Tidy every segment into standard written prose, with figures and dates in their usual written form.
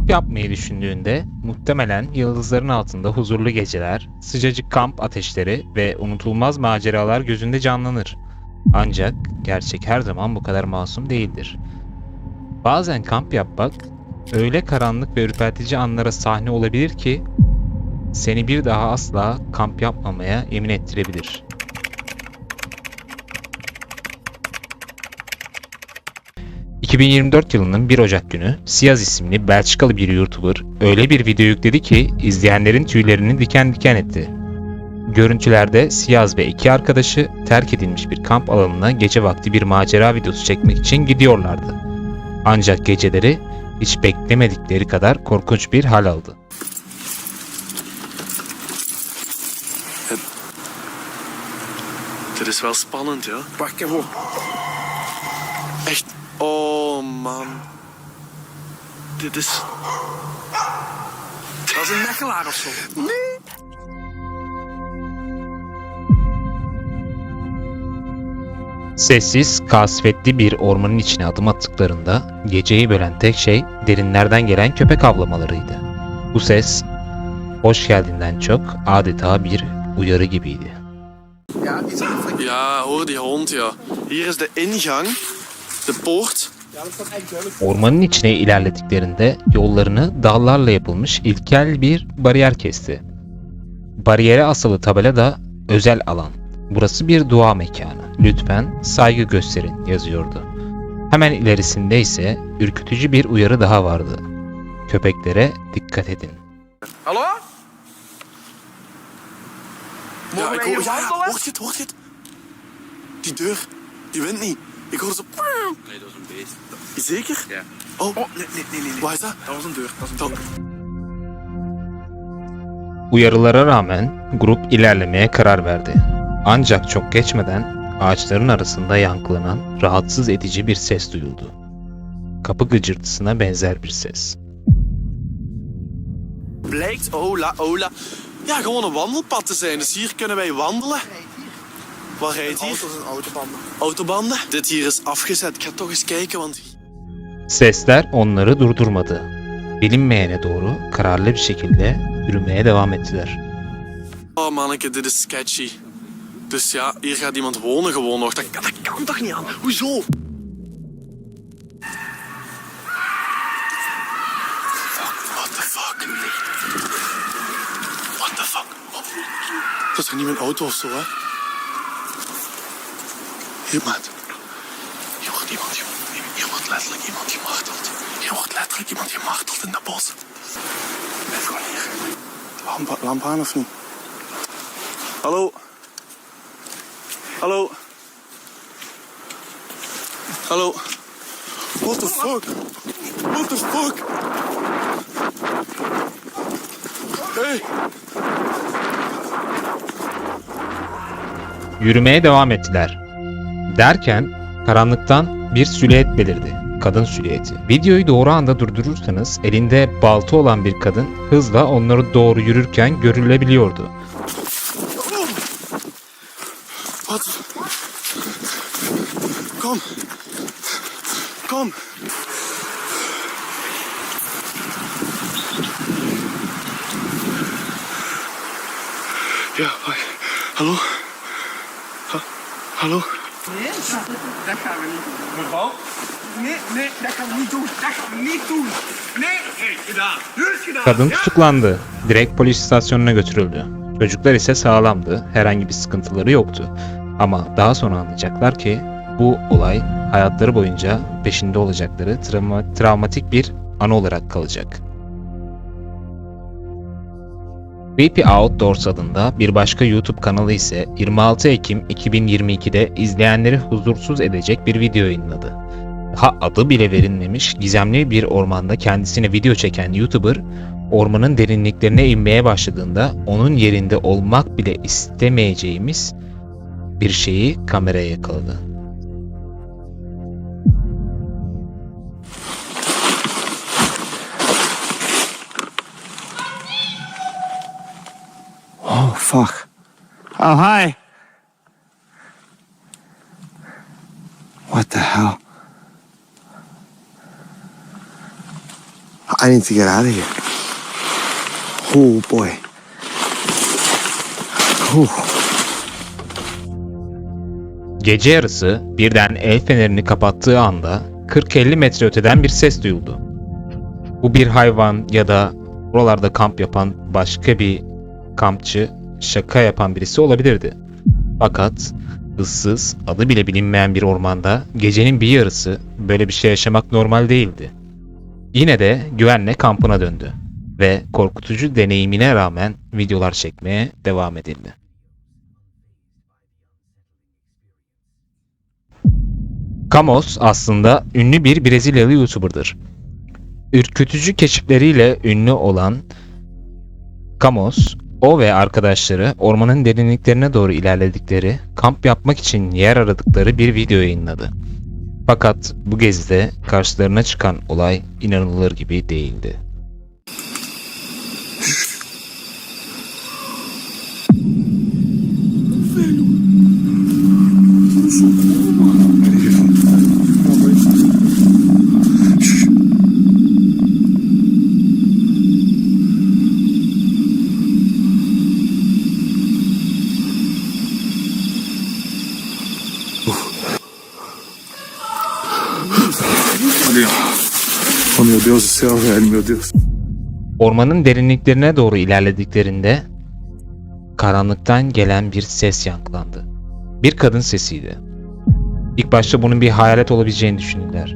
Kamp yapmayı düşündüğünde muhtemelen yıldızların altında huzurlu geceler, sıcacık kamp ateşleri ve unutulmaz maceralar gözünde canlanır. Ancak gerçek her zaman bu kadar masum değildir. Bazen kamp yapmak öyle karanlık ve ürpertici anlara sahne olabilir ki seni bir daha asla kamp yapmamaya emin ettirebilir. ...2024 yılının 1 Ocak günü Siyaz isimli Belçikalı bir YouTuber öyle bir video yükledi ki izleyenlerin tüylerini diken diken etti. Görüntülerde Siyaz ve iki arkadaşı terk edilmiş bir kamp alanına gece vakti bir macera videosu çekmek için gidiyorlardı. Ancak geceleri hiç beklemedikleri kadar korkunç bir hal aldı. Dit is wel spannend, ja. Wacht even op. Echt. Oh, man. Dit is... Dat is een mechelaar of zo. Nee. Sessiz, kasvetli bir ormanın içine adım attıklarında geceyi bölen tek şey derinlerden gelen köpek avlamalarıydı. Bu ses, hoş geldiğinden çok adeta bir uyarı gibiydi. Ja, hoor die hond, ja. Hier is de ingang, de poort. Ormanın içine ilerlediklerinde yollarını dallarla yapılmış ilkel bir bariyer kesti. Bariyere asılı tabela da özel alan. Burası bir dua mekanı. Lütfen saygı gösterin yazıyordu. Hemen ilerisinde ise ürkütücü bir uyarı daha vardı. Köpeklere dikkat edin. Hallo? Ja, Mogen ik wij hoor... hier Ja, wandelen? hoort je het, hoort je het? Die deur, die wint niet. Ik hoor ze... Nee, dat is een beest. Zeker? Ja. Oh, Oh, nee. waar is dat? Dat was een deur. Dat is een Dat... deur. Uyarılara rağmen grup ilerlemeye karar verdi. Ancak çok geçmeden ağaçların arasında yankılanan rahatsız edici bir ses duyuldu. Kapı gıcırtısına benzer bir ses. Blijkt, oh la. Ja, gewoon een wandelpad te zijn. Dus hier kunnen wij wandelen. Wat rijdt hier? Auto's en autobanden. Autobanden. Dit hier is afgezet. Ik ga toch eens kijken, want... Sesler onları durdurmadı. Bilinmeyene doğru kararlı bir şekilde yürümeye devam ettiler. Oh manneke, dit is sketchy. Dus ja, hier gaat iemand wonen gewoon nog. Dat kan toch niet aan? Hoezo? What the fuck? What the fuck? Dat is toch niet mijn auto of zo, hè? Hier, maat. Hier wordt iemand... Hier wordt letterlijk iemand gemarteld. Hier wordt letterlijk iemand gemarteld in dat bos. Blijf gewoon hier. Lamp aan of niet? Hallo? Hallo? Hallo? What the fuck? What the fuck? Hey! Yürümeye devam ettiler. Derken karanlıktan bir silüet belirdi. Kadın silüeti. Videoyu doğru anda durdurursanız elinde balta olan bir kadın hızla onları doğru yürürken görülebiliyordu. Wat? Kom. Kom. Ja, wacht. Hallo? Hallo? Nee, dat gaan we niet doen. Mevrouw? Nee, dat gaan we niet doen. Dat gaan we niet doen. Nee, gedaan. Nu is gedaan. Kadın tutuklandı. Direkt polis istasyonuna götürüldü. Çocuklar ise sağlamdı. Herhangi bir sıkıntıları yoktu. Ama daha sonra anlayacaklar ki bu olay hayatları boyunca peşinde olacakları travmatik bir anı olarak kalacak. Creepy Outdoors adında bir başka YouTube kanalı ise 26 Ekim 2022'de izleyenleri huzursuz edecek bir video yayınladı. Daha adı bile verilmemiş gizemli bir ormanda kendisine video çeken YouTuber, ormanın derinliklerine inmeye başladığında onun yerinde olmak bile istemeyeceğimiz bir şeyi kameraya yakaladı. Oh, fuck. Oh, hi. What the hell? I need to get out of here. Oh boy. Gece yarısı birden el fenerini kapattığı anda 40-50 metre öteden bir ses duyuldu. Bu bir hayvan ya da buralarda kamp yapan başka bir kampçı, şaka yapan birisi olabilirdi. Fakat ıssız, adı bile bilinmeyen bir ormanda gecenin bir yarısı böyle bir şey yaşamak normal değildi. Yine de güvenle kampına döndü ve korkutucu deneyimine rağmen videolar çekmeye devam edildi. Kamos aslında ünlü bir Brezilyalı YouTuber'dır. Ürkütücü keşifleriyle ünlü olan Kamos, o ve arkadaşları ormanın derinliklerine doğru ilerledikleri, kamp yapmak için yer aradıkları bir video yayınladı. Fakat bu gezide karşılarına çıkan olay inanılır gibi değildi. Oh meu Deus do céu, velho, meu Deus. Ormanın derinliklerine doğru ilerlediklerinde karanlıktan gelen bir ses yankılandı. Bir kadın sesiydi. İlk başta bunun bir hayalet olabileceğini düşündüler.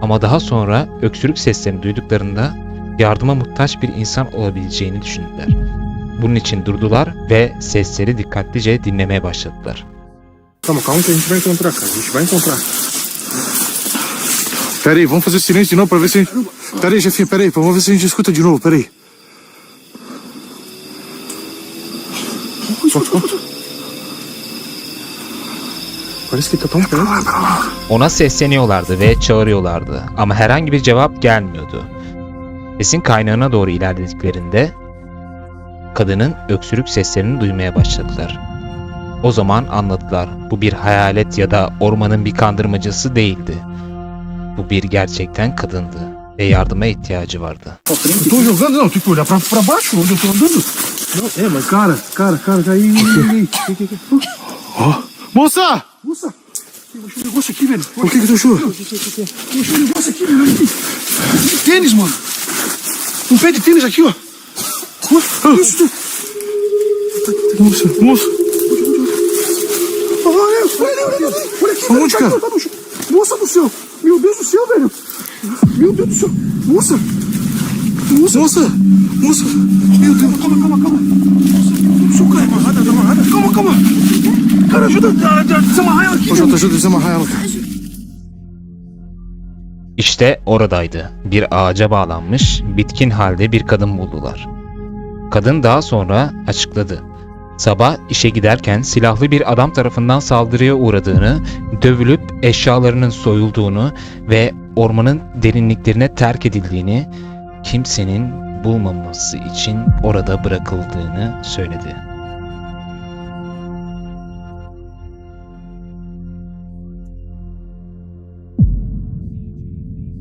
Ama daha sonra öksürük seslerini duyduklarında yardıma muhtaç bir insan olabileceğini düşündüler. Bunun için durdular ve sesleri dikkatlice dinlemeye başladılar. Calma, calma que a gente vai encontrar, cara. A gente vai encontrar. Pera aí, vamos fazer silêncio de novo pra ver se a gente... Pera aí, chefinho, pera aí. Vamos ver se a gente escuta de novo, pera aí. Parece que tá tão perto. Ona sesleniyorlardı ve çağırıyorlardı ama herhangi bir cevap gelmiyordu. Sesin kaynağına doğru ilerlediklerinde kadının öksürük seslerini duymaya başladılar. O zaman anladılar, bu bir hayalet ya da ormanın bir kandırmacası değildi. Bu bir gerçekten kadındı ve yardıma ihtiyacı vardı. Eu tô jogando, não, tem que olhar pra baixo onde eu tô andando. Não, mas cara, aí. Ó, moça! Moça! Eu achei um negócio aqui, velho. O que tu achou? Eu achei um negócio aqui, velho. De tênis, mano. Um pé de tênis aqui, ó. Isso. Moça. Olha aqui. Onde, cara? Moça do céu. Meu Deus do céu, velho. Meu Deus do céu. Moça. Meu Deus, calma. Moça, meu Deus do céu, cara. Tá amarrada. Calma. Cara, ajuda a desamarrar ela aqui. Ajuda a desamarrar ela, cara. İşte oradaydı. Bir ağaca bağlanmış, bitkin halde bir kadın buldular. Kadın daha sonra açıkladı. Sabah işe giderken silahlı bir adam tarafından saldırıya uğradığını, dövülüp eşyalarının soyulduğunu ve ormanın derinliklerine terk edildiğini, kimsenin bulmaması için orada bırakıldığını söyledi.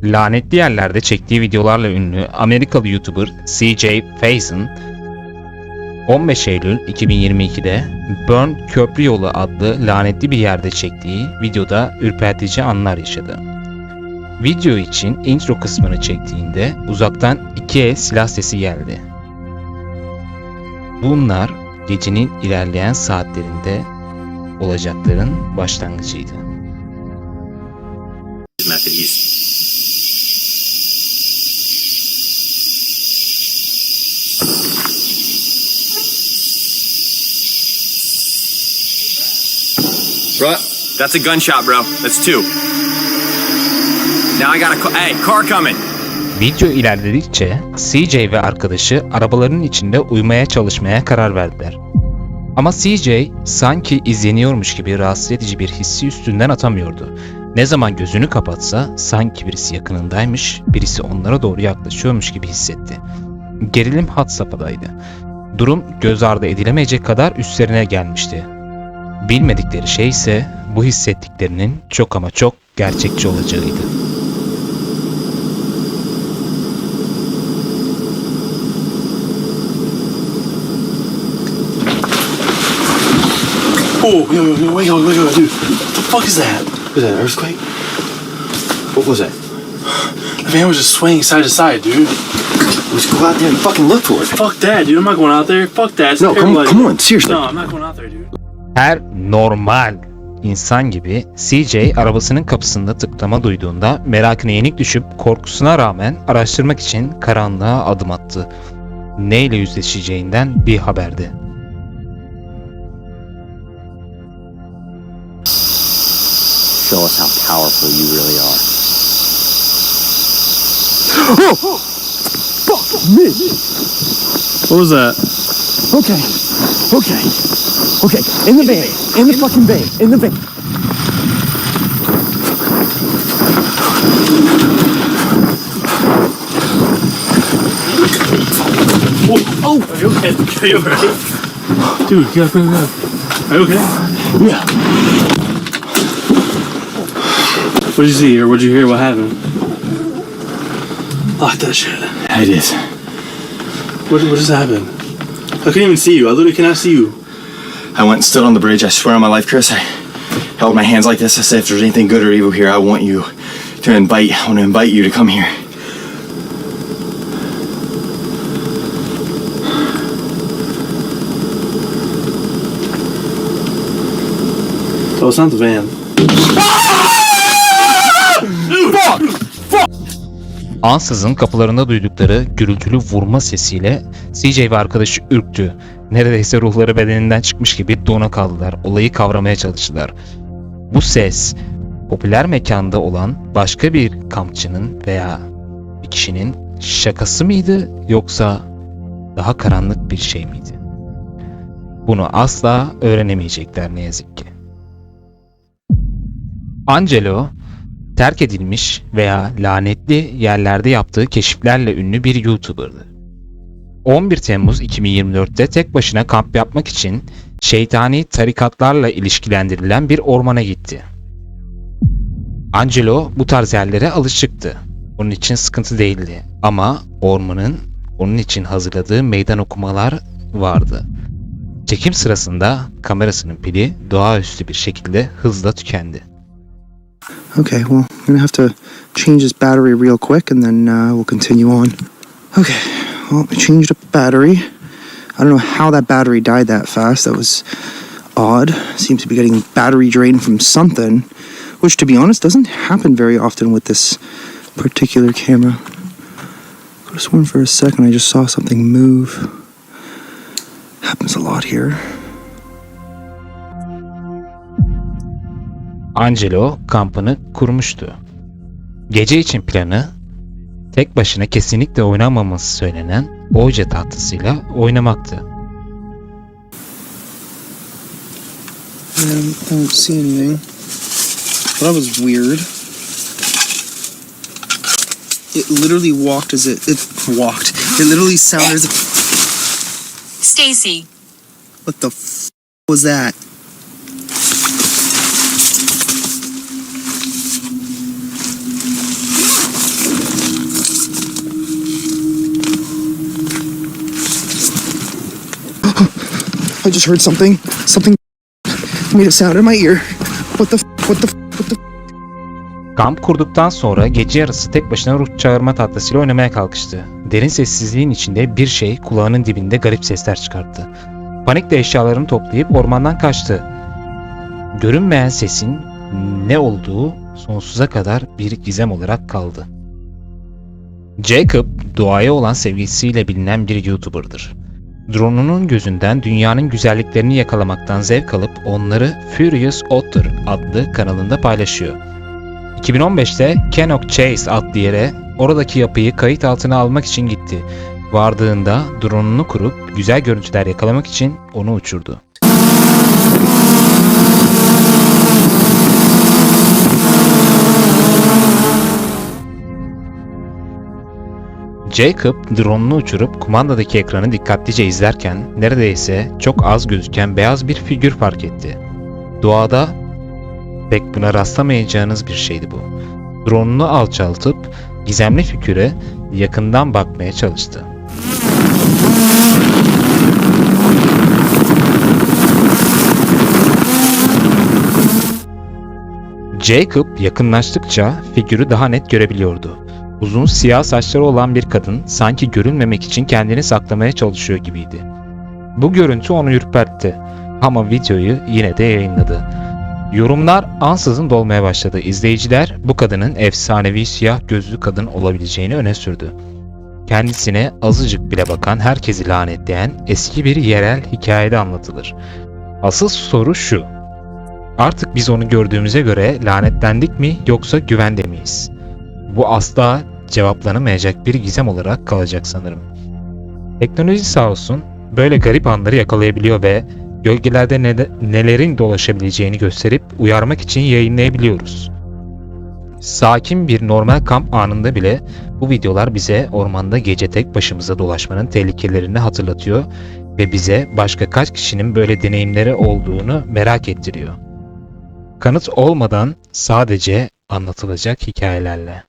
Lanetli yerlerde çektiği videolarla ünlü Amerikalı YouTuber CJ Faison, 15 Eylül 2022'de Burn Köprü Yolu adlı lanetli bir yerde çektiği videoda ürpertici anlar yaşadı. Video için intro kısmını çektiğinde uzaktan 2 el silah sesi geldi. Bunlar gecenin ilerleyen saatlerinde olacakların başlangıcıydı. Bro, that's a gunshot, bro. That's two. Now I got a car coming. Video ilerledikçe CJ ve arkadaşı arabalarının içinde uyumaya çalışmaya karar verdiler. Ama CJ sanki izleniyormuş gibi rahatsız edici bir hissi üstünden atamıyordu. Ne zaman gözünü kapatsa sanki birisi yakınındaymış, birisi onlara doğru yaklaşıyormuş gibi hissetti. Gerilim had safhadaydı. Durum göz ardı edilemeyecek kadar üstlerine gelmişti. Bilmedikleri şey ise bu hissettiklerinin çok ama çok gerçekçi olacağıydı. Yo, wait, dude. What the fuck is that? Was that an earthquake? What was that? The van was just swaying side to side, dude. Let's go out there and fucking look for it. Fuck that, dude. I'm not going out there. Fuck that. It's No, come on, seriously. No, I'm not going out there, dude. Her normal insan gibi CJ arabasının kapısında tıklama duyduğunda merakına yenik düşüp korkusuna rağmen araştırmak için karanlığa adım attı. Neyle yüzleşeceğinden bir haberdi. Show us how powerful you really are. What was that? Okay. In the van. In the fucking van. In the van. Oh! Are you okay? Are you alright? Dude, you gotta bring it up. Are you okay? Yeah. What did you see or what did you hear? What happened? Lock that shit. I did. What just happened? I couldn't even see you. I literally cannot see you. I went and stood on the bridge. I swear on my life, Chris. I held my hands like this. I said, if there's anything good or evil here, I want to invite you to come here. Oh, it's not the van. Ansızın kapılarında duydukları gürültülü vurma sesiyle CJ ve arkadaşı ürktü. Neredeyse ruhları bedeninden çıkmış gibi dona kaldılar. Olayı kavramaya çalıştılar. Bu ses popüler mekanda olan başka bir kampçının veya bir kişinin şakası mıydı yoksa daha karanlık bir şey miydi? Bunu asla öğrenemeyecekler ne yazık ki. Angelo terk edilmiş veya lanetli yerlerde yaptığı keşiflerle ünlü bir YouTuber'dı. 11 Temmuz 2024'te tek başına kamp yapmak için şeytani tarikatlarla ilişkilendirilen bir ormana gitti. Angelo bu tarz yerlere alışıktı. Onun için sıkıntı değildi ama ormanın onun için hazırladığı meydan okumalar vardı. Çekim sırasında kamerasının pili doğaüstü bir şekilde hızla tükendi. Okay, well, I'm gonna have to change this battery real quick and then we'll continue on. Okay, well, I changed up the battery. I don't know how that battery died that fast. That was odd. Seems to be getting battery drained from something, which, to be honest, doesn't happen very often with this particular camera. Could have sworn for a second I just saw something move. Happens a lot here. Angelo kampını kurmuştu. Gece için planı tek başına kesinlikle oynamaması söylenen Ouija tahtasıyla oynamaktı. I don't see anything. That was weird. It literally walked as it walked. It literally sounded as if... Stacy. What the was that? I just heard something. Something made a sound in my ear. What the? Kamp kurduktan sonra gece yarısı tek başına ruh çağırma tahtasıyla oynamaya kalkıştı. Derin sessizliğin içinde bir şey kulağının dibinde garip sesler çıkarttı. Panikle eşyalarını toplayıp ormandan kaçtı. Görünmeyen sesin ne olduğu sonsuza kadar bir gizem olarak kaldı. Jacob, doğaya olan sevgisiyle bilinen bir YouTuber'dır. Drone'unun gözünden dünyanın güzelliklerini yakalamaktan zevk alıp onları Furious Otter adlı kanalında paylaşıyor. 2015'te Cannock Chase adlı yere oradaki yapıyı kayıt altına almak için gitti. Vardığında drone'unu kurup güzel görüntüler yakalamak için onu uçurdu. Jacob drone'unu uçurup kumandadaki ekranı dikkatlice izlerken neredeyse çok az gözüken beyaz bir figür fark etti. Doğada pek buna rastlamayacağınız bir şeydi bu. Drone'unu alçaltıp gizemli figüre yakından bakmaya çalıştı. Jacob yakınlaştıkça figürü daha net görebiliyordu. Uzun siyah saçları olan bir kadın sanki görünmemek için kendini saklamaya çalışıyor gibiydi. Bu görüntü onu ürpertti ama videoyu yine de yayınladı. Yorumlar ansızın dolmaya başladı. İzleyiciler bu kadının efsanevi siyah gözlü kadın olabileceğini öne sürdü. Kendisine azıcık bile bakan herkesi lanetleyen eski bir yerel hikayede anlatılır. Asıl soru şu: artık biz onu gördüğümüze göre lanetlendik mi yoksa güvende miyiz? Bu asla cevaplanamayacak bir gizem olarak kalacak sanırım. Teknoloji sağ olsun böyle garip anları yakalayabiliyor ve gölgelerde nelerin dolaşabileceğini gösterip uyarmak için yayınlayabiliyoruz. Sakin bir normal kamp anında bile bu videolar bize ormanda gece tek başımıza dolaşmanın tehlikelerini hatırlatıyor ve bize başka kaç kişinin böyle deneyimleri olduğunu merak ettiriyor. Kanıt olmadan sadece anlatılacak hikayelerle.